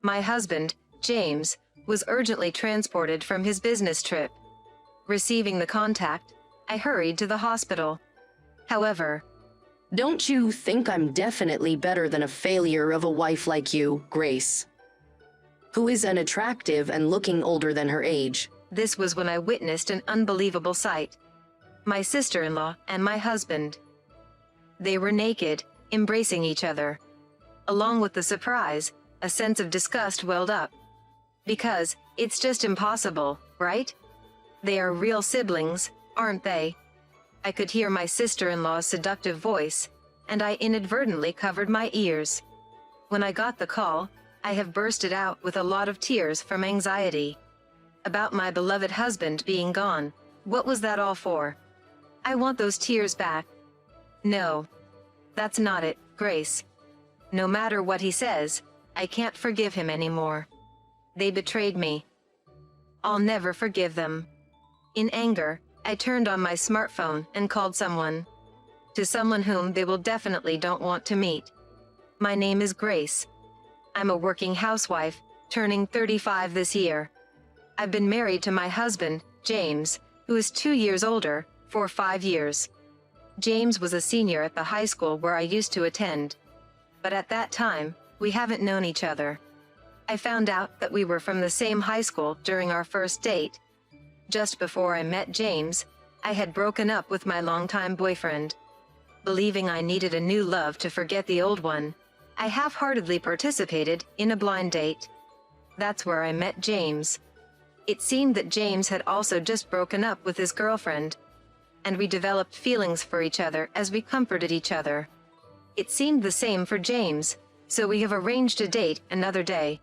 My husband, James, was urgently transported from his business trip. Receiving the contact, I hurried to the hospital. However, Don't you think I'm definitely better than a failure of a wife like you, Grace? Who is unattractive and looking older than her age. this was when I witnessed an unbelievable sight. My sister-in-law and my husband. They were naked, embracing each other. Along with the surprise, a sense of disgust welled up. Because, it's just impossible, right? They are real siblings, aren't they? I could hear my sister-in-law's seductive voice, and I inadvertently covered my ears. When I got the call, I have bursted out with a lot of tears from anxiety. About my beloved husband being gone. What was that all for? I want those tears back. No. That's not it, Grace. No matter what he says, I can't forgive him anymore. They betrayed me. I'll never forgive them. In anger, I turned on my smartphone and called someone. To someone whom they will definitely don't want to meet. My name is Grace. I'm a working housewife, turning 35 this year. I've been married to my husband, James, who is 2 years older, for 5 years. James was a senior at the high school where I used to attend. But at that time, we haven't known each other. I found out that we were from the same high school during our first date. Just before I met James, I had broken up with my longtime boyfriend. Believing I needed a new love to forget the old one, I half-heartedly participated in a blind date. That's where I met James. It seemed that James had also just broken up with his girlfriend, and we developed feelings for each other as we comforted each other. It seemed the same for James, so we have arranged a date another day.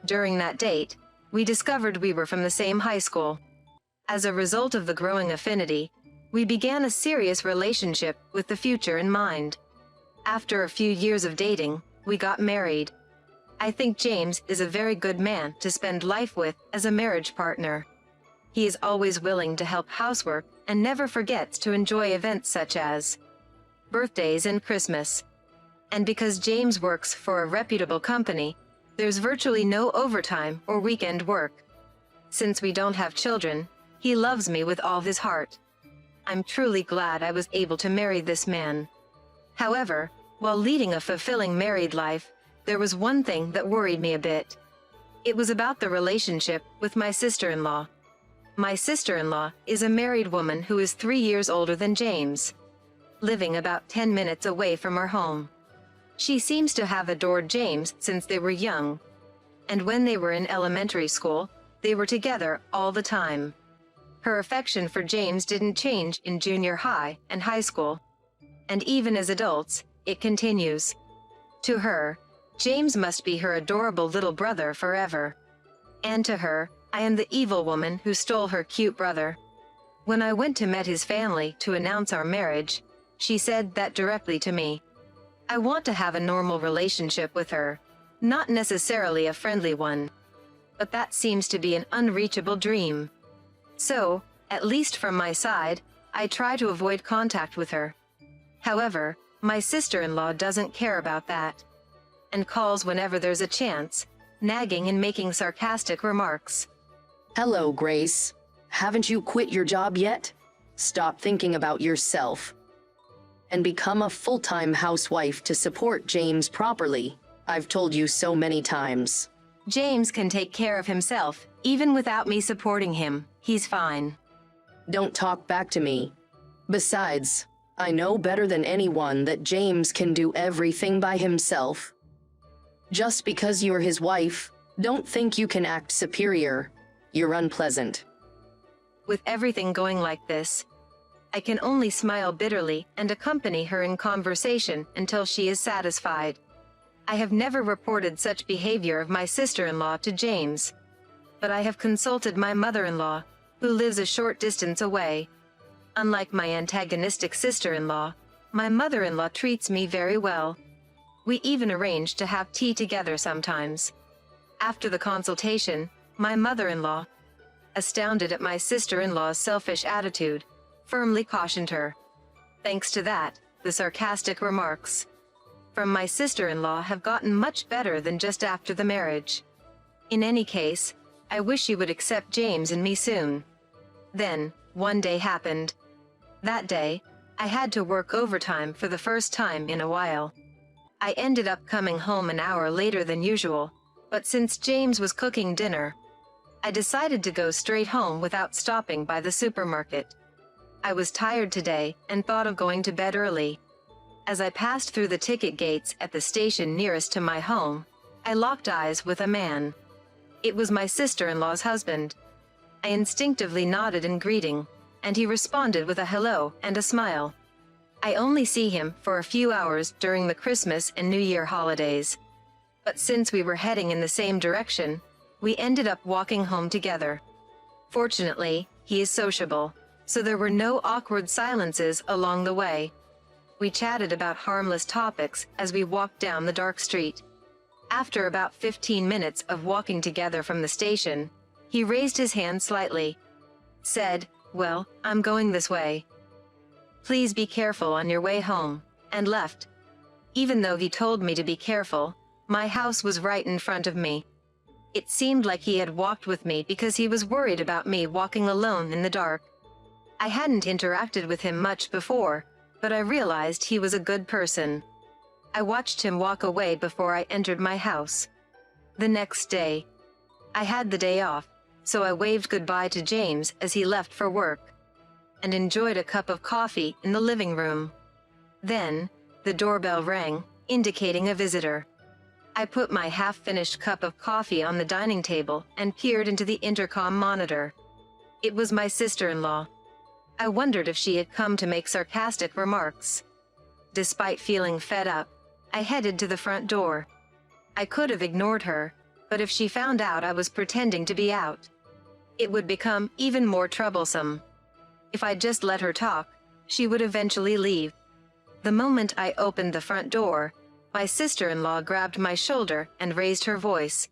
During that date, we discovered we were from the same high school. As a result of the growing affinity, we began a serious relationship with the future in mind. After a few years of dating, we got married. I think James is a very good man to spend life with as a marriage partner. He is always willing to help housework and never forgets to enjoy events such as birthdays and Christmas. And because James works for a reputable company, there's virtually no overtime or weekend work. Since we don't have children, he loves me with all his heart. I'm truly glad I was able to marry this man. However, while leading a fulfilling married life, there was one thing that worried me a bit. It was about the relationship with my sister-in-law. My sister-in-law is a married woman who is 3 years older than James, living about 10 minutes away from our home. She seems to have adored James since they were young, and when they were in elementary school, they were together all the time. Her affection for James didn't change in junior high and high school, and even as adults, it continues. To her, James must be her adorable little brother forever. And to her, I am the evil woman who stole her cute brother. When I went to meet his family to announce our marriage, she said that directly to me. I want to have a normal relationship with her, not necessarily a friendly one. But that seems to be an unreachable dream. So, at least from my side, I try to avoid contact with her. However, my sister-in-law doesn't care about that, and calls whenever there's a chance, nagging and making sarcastic remarks. Hello, Grace. Haven't you quit your job yet? Stop thinking about yourself and become a full-time housewife to support James properly. I've told you so many times. James can take care of himself, even without me supporting him. He's fine. Don't talk back to me. Besides, I know better than anyone that James can do everything by himself. Just because you're his wife, don't think you can act superior. You're unpleasant. With everything going like this, I can only smile bitterly and accompany her in conversation until she is satisfied. I have never reported such behavior of my sister-in-law to James, but I have consulted my mother-in-law, who lives a short distance away. Unlike my antagonistic sister-in-law, my mother-in-law treats me very well. We even arrange to have tea together sometimes. After the consultation, my mother-in-law, astounded at my sister-in-law's selfish attitude, firmly cautioned her. Thanks to that, the sarcastic remarks. from my sister-in-law have gotten much better than just after the marriage. In any case, I wish you would accept James and me soon. Then, one day happened. That day, I had to work overtime for the first time in a while. I ended up coming home an hour later than usual, but since James was cooking dinner, I decided to go straight home without stopping by the supermarket. I was tired today and thought of going to bed early. As I passed through the ticket gates at the station nearest to my home, I locked eyes with a man. It was my sister-in-law's husband. I instinctively nodded in greeting, and he responded with a hello and a smile. I only see him for a few hours during the Christmas and New Year holidays. But since we were heading in the same direction, we ended up walking home together. Fortunately, he is sociable, so there were no awkward silences along the way. We chatted about harmless topics as we walked down the dark street. After about 15 minutes of walking together from the station, he raised his hand slightly, said, "Well, I'm going this way. Please be careful on your way home," and left. Even though he told me to be careful, my house was right in front of me. It seemed like he had walked with me because he was worried about me walking alone in the dark. I hadn't interacted with him much before, but I realized he was a good person. I watched him walk away before I entered my house. The next day, I had the day off, so I waved goodbye to James as he left for work, and enjoyed a cup of coffee in the living room. Then, the doorbell rang, indicating a visitor. I put my half-finished cup of coffee on the dining table and peered into the intercom monitor. It was my sister-in-law. I wondered if she had come to make sarcastic remarks. Despite feeling fed up, I headed to the front door. I could have ignored her, but if she found out I was pretending to be out, it would become even more troublesome. If I just let her talk, she would eventually leave. The moment I opened the front door, my sister-in-law grabbed my shoulder and raised her voice.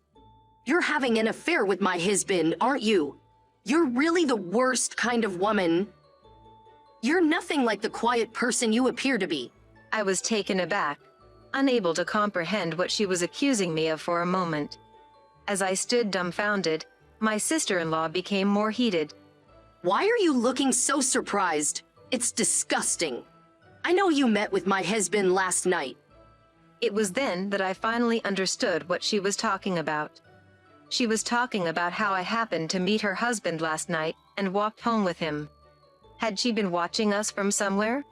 You're having an affair with my husband, aren't you? You're really the worst kind of woman. You're nothing like the quiet person you appear to be. I was taken aback, unable to comprehend what she was accusing me of for a moment. As I stood dumbfounded, my sister-in-law became more heated. Why are you looking so surprised? It's disgusting. I know you met with my husband last night. It was then that I finally understood what she was talking about. She was talking about how I happened to meet her husband last night and walked home with him. Had she been watching us from somewhere?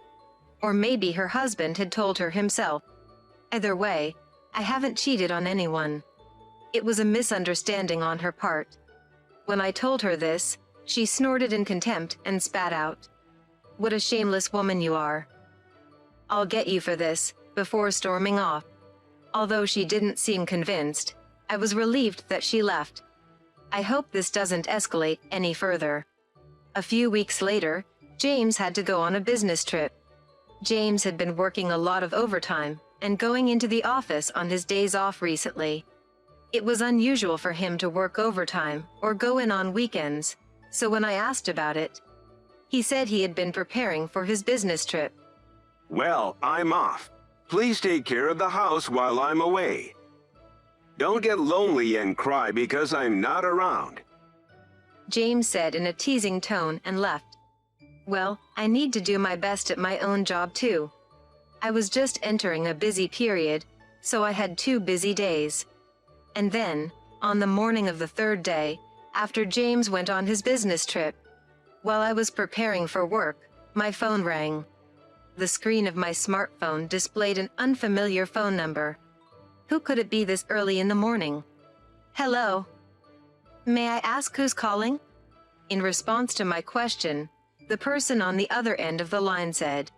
Or maybe her husband had told her himself. Either way, I haven't cheated on anyone. It was a misunderstanding on her part. When I told her this, she snorted in contempt and spat out. "What a shameless woman you are. I'll get you for this," before storming off. Although she didn't seem convinced, I was relieved that she left. I hope this doesn't escalate any further. A few weeks later, James had to go on a business trip. James had been working a lot of overtime and going into the office on his days off recently. It was unusual for him to work overtime or go in on weekends, so when I asked about it, he said he had been preparing for his business trip. "Well, I'm off. Please take care of the house while I'm away. Don't get lonely and cry because I'm not around," James said in a teasing tone and left. Well, I need to do my best at my own job too. I was just entering a busy period, so I had 2 busy days. And then, on the morning of the 3rd day, after James went on his business trip, while I was preparing for work, my phone rang. The screen of my smartphone displayed an unfamiliar phone number. Who could it be this early in the morning? "Hello. May I ask who's calling?" In response to my question, the person on the other end of the line said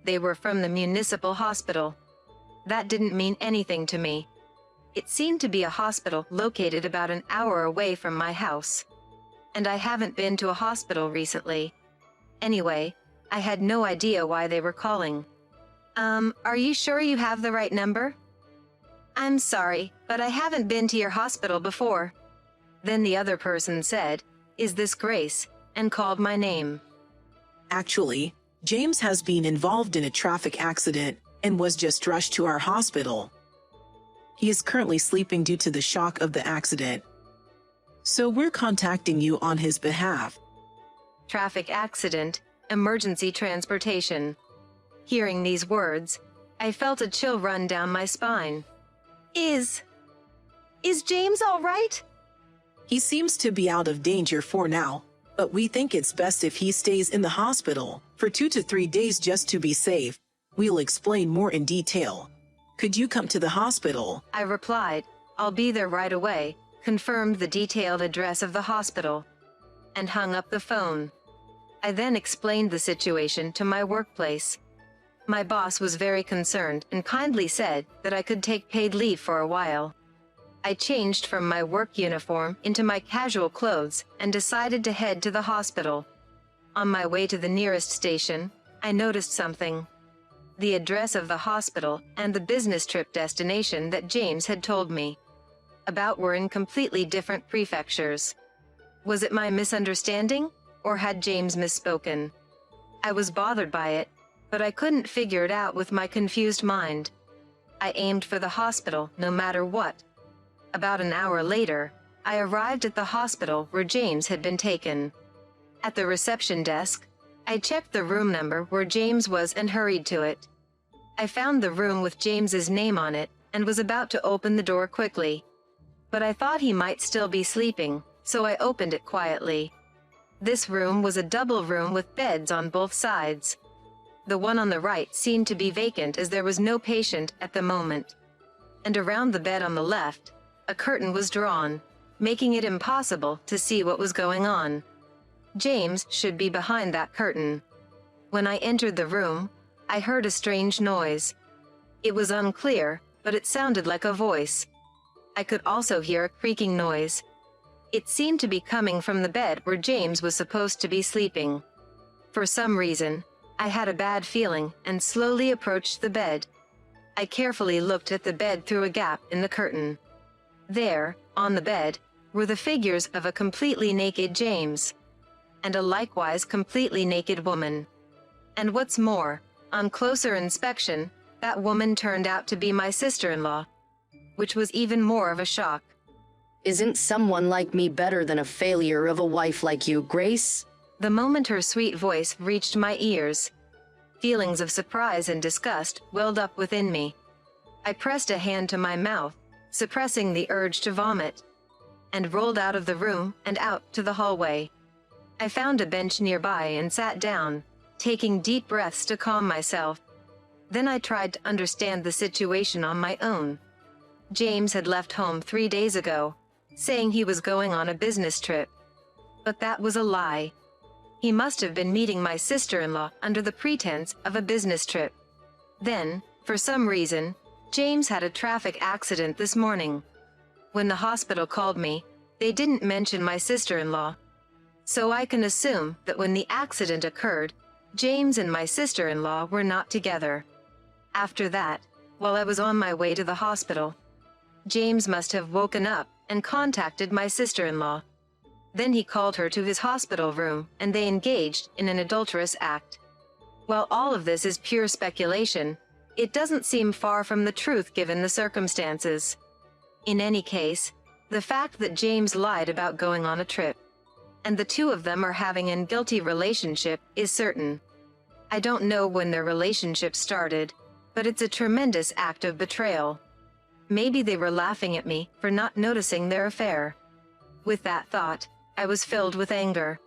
they were from the municipal hospital. That didn't mean anything to me. It seemed to be a hospital located about an hour away from my house. And I haven't been to a hospital recently. Anyway, I had no idea why they were calling. Are you sure you have the right number?" "I'm sorry, but I haven't been to your hospital before." Then the other person said, "Is this Grace?" and called my name. Actually, James has been involved in a traffic accident and was just rushed to our hospital. He is currently sleeping due to the shock of the accident. So we're contacting you on his behalf. Traffic accident, emergency transportation. Hearing these words, I felt a chill run down my spine. Is James all right? He seems to be out of danger for now, but we think it's best if he stays in the hospital for 2 to 3 days just to be safe. We'll explain more in detail. Could you come to the hospital? I replied, I'll be there right away, confirmed the detailed address of the hospital, and hung up the phone. I then explained the situation to my workplace. My boss was very concerned and kindly said that I could take paid leave for a while. I changed from my work uniform into my casual clothes and decided to head to the hospital. On my way to the nearest station, I noticed something. The address of the hospital and the business trip destination that James had told me about were in completely different prefectures. Was it my misunderstanding, or had James misspoken? I was bothered by it, but I couldn't figure it out with my confused mind. I aimed for the hospital no matter what. About an hour later, I arrived at the hospital where James had been taken. At the reception desk, I checked the room number where James was and hurried to it. I found the room with James's name on it and was about to open the door quickly. But I thought he might still be sleeping, so I opened it quietly. This room was a double room with beds on both sides. The one on the right seemed to be vacant as there was no patient at the moment. And around the bed on the left, a curtain was drawn, making it impossible to see what was going on. James should be behind that curtain. When I entered the room, I heard a strange noise. It was unclear, but it sounded like a voice. I could also hear a creaking noise. It seemed to be coming from the bed where James was supposed to be sleeping. For some reason, I had a bad feeling and slowly approached the bed. I carefully looked at the bed through a gap in the curtain. There, on the bed, were the figures of a completely naked James and a likewise completely naked woman. And what's more, on closer inspection, that woman turned out to be my sister-in-law, which was even more of a shock. Isn't someone like me better than a failure of a wife like you, Grace? The moment her sweet voice reached my ears, feelings of surprise and disgust welled up within me. I pressed a hand to my mouth, suppressing the urge to vomit, and rolled out of the room and out to the hallway. I found a bench nearby and sat down, taking deep breaths to calm myself. Then I tried to understand the situation on my own. James had left home 3 days ago, saying he was going on a business trip. But that was a lie. He must have been meeting my sister-in-law under the pretense of a business trip. Then, for some reason, James had a traffic accident this morning. When the hospital called me, they didn't mention my sister-in-law. So I can assume that when the accident occurred, James and my sister-in-law were not together. After that, while I was on my way to the hospital, James must have woken up and contacted my sister-in-law. Then he called her to his hospital room and they engaged in an adulterous act. While all of this is pure speculation, it doesn't seem far from the truth given the circumstances. In any case, the fact that James lied about going on a trip, and the two of them are having a guilty relationship, is certain. I don't know when their relationship started, but it's a tremendous act of betrayal. Maybe they were laughing at me for not noticing their affair. With that thought, I was filled with anger.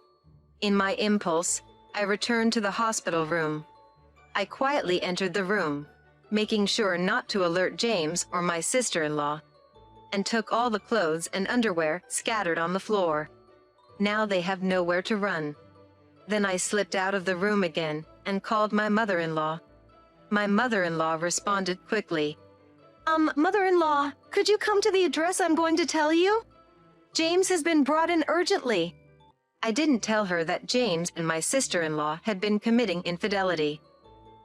In my impulse, I returned to the hospital room. I quietly entered the room, making sure not to alert James or my sister-in-law, and took all the clothes and underwear scattered on the floor. Now they have nowhere to run. Then I slipped out of the room again and called my mother-in-law. My mother-in-law responded quickly. Mother-in-law, could you come to the address I'm going to tell you? James has been brought in urgently. I didn't tell her that James and my sister-in-law had been committing infidelity.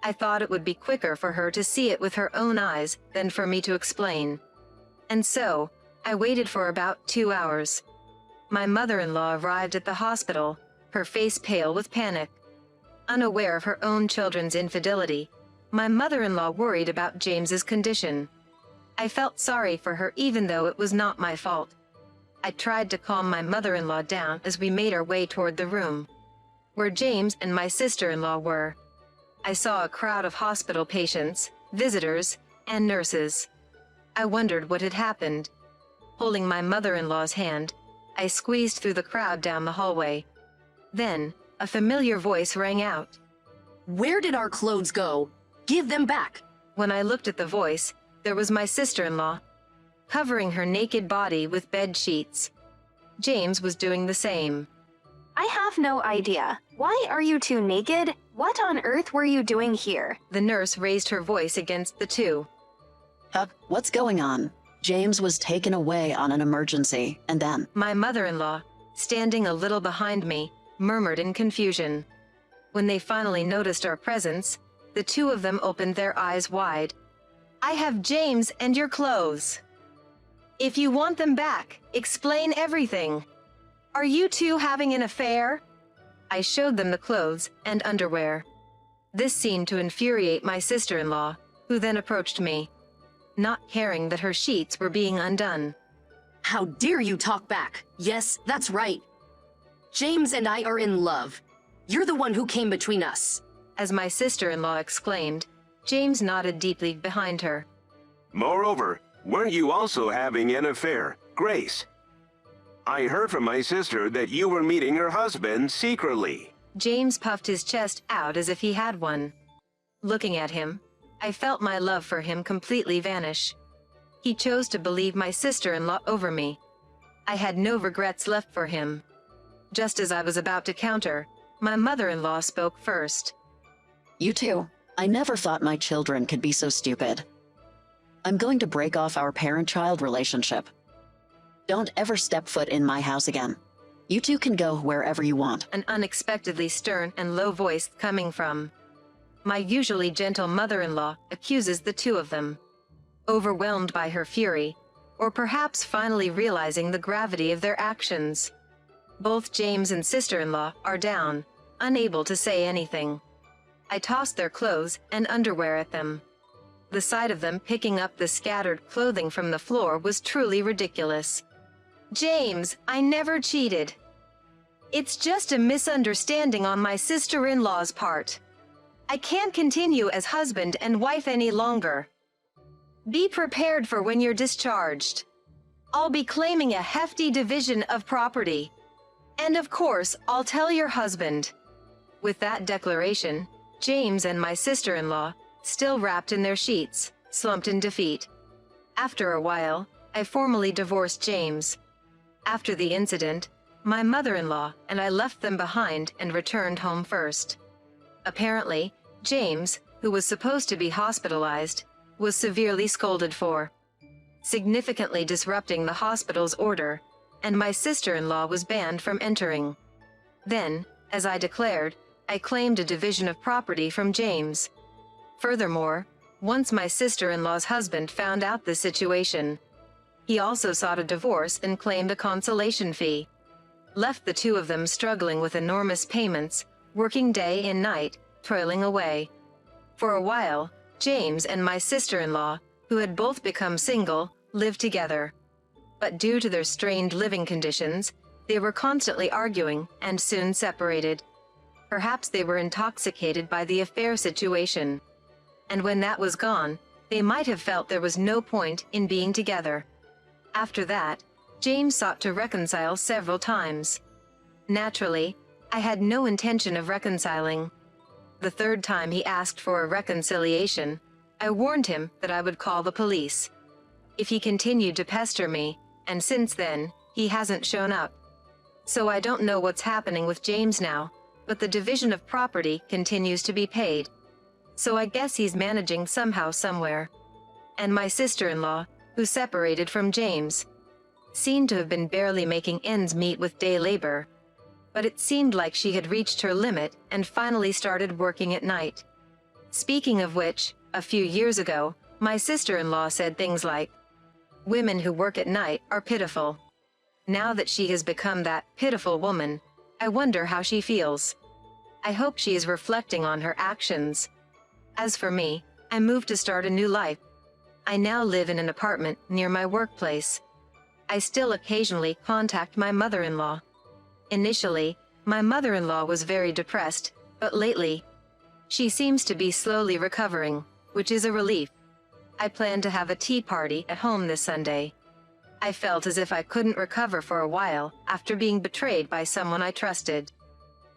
I thought it would be quicker for her to see it with her own eyes than for me to explain. And so, I waited for about 2 hours. My mother-in-law arrived at the hospital, her face pale with panic. Unaware of her own children's infidelity, My mother-in-law worried about James's condition. I felt sorry for her even though it was not my fault. I tried to calm my mother-in-law down as we made our way toward the room where James and my sister-in-law were. I saw a crowd of hospital patients, visitors, and nurses. I wondered what had happened. Holding my mother-in-law's hand, I squeezed through the crowd down the hallway. Then, a familiar voice rang out. Where did our clothes go? Give them back! When I looked at the voice, there was my sister-in-law, covering her naked body with bed sheets. James was doing the same. I have no idea. Why are you two naked? What on earth were you doing here? The nurse raised her voice against the two. What's going on? James was taken away on an emergency, and then... My mother-in-law, standing a little behind me, murmured in confusion. When they finally noticed our presence, the two of them opened their eyes wide. I have James and your clothes. If you want them back, explain everything. Are you two having an affair? I showed them the clothes and underwear. This seemed to infuriate my sister-in-law, who then approached me, not caring that her sheets were being undone. How dare you talk back? Yes, that's right. James and I are in love. You're the one who came between us. As my sister-in-law exclaimed, James nodded deeply behind her. Moreover, weren't you also having an affair, Grace? I heard from my sister that you were meeting her husband secretly. James puffed his chest out as if he had one. Looking at him, I felt my love for him completely vanish. He chose to believe my sister-in-law over me. I had no regrets left for him. Just as I was about to counter, my mother-in-law spoke first. You two, I never thought my children could be so stupid. I'm going to break off our parent-child relationship. Don't ever step foot in my house again. You two can go wherever you want. An unexpectedly stern and low voice coming from my usually gentle mother-in-law accuses the two of them. Overwhelmed by her fury, or perhaps finally realizing the gravity of their actions, both James and sister-in-law are down, unable to say anything. I tossed their clothes and underwear at them. The sight of them picking up the scattered clothing from the floor was truly ridiculous. James, I never cheated. It's just a misunderstanding on my sister-in-law's part. I can't continue as husband and wife any longer. Be prepared for when you're discharged. I'll be claiming a hefty division of property. And of course, I'll tell your husband. With that declaration, James and my sister-in-law, still wrapped in their sheets, slumped in defeat. After a while, I formally divorced James. After the incident, my mother-in-law and I left them behind and returned home first. Apparently, James, who was supposed to be hospitalized, was severely scolded for significantly disrupting the hospital's order, and my sister-in-law was banned from entering. Then, as I declared, I claimed a division of property from James. Furthermore, once my sister-in-law's husband found out the situation, he also sought a divorce and claimed a consolation fee. Left the two of them struggling with enormous payments, working day and night, toiling away. For a while, James and my sister-in-law, who had both become single, lived together. But due to their strained living conditions, they were constantly arguing and soon separated. Perhaps they were intoxicated by the affair situation. And when that was gone, they might have felt there was no point in being together. After that, James sought to reconcile several times. Naturally, I had no intention of reconciling. The third time he asked for a reconciliation, I warned him that I would call the police if he continued to pester me, and since then, he hasn't shown up. So I don't know what's happening with James now, but the division of property continues to be paid. So I guess he's managing somehow somewhere. And my sister-in-law, who separated from James, seemed to have been barely making ends meet with day labor. But it seemed like she had reached her limit and finally started working at night. Speaking of which, a few years ago, my sister-in-law said things like, "Women who work at night are pitiful." Now that she has become that pitiful woman, I wonder how she feels. I hope she is reflecting on her actions. As for me, I moved to start a new life. I now live in an apartment near my workplace. I still occasionally contact my mother-in-law. Initially, my mother-in-law was very depressed, but lately, she seems to be slowly recovering, which is a relief. I plan to have a tea party at home this Sunday. I felt as if I couldn't recover for a while after being betrayed by someone I trusted.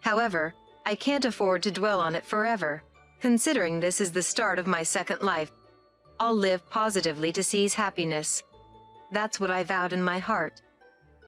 However, I can't afford to dwell on it forever, considering this is the start of my second life. I'll live positively to seize happiness. That's what I vowed in my heart.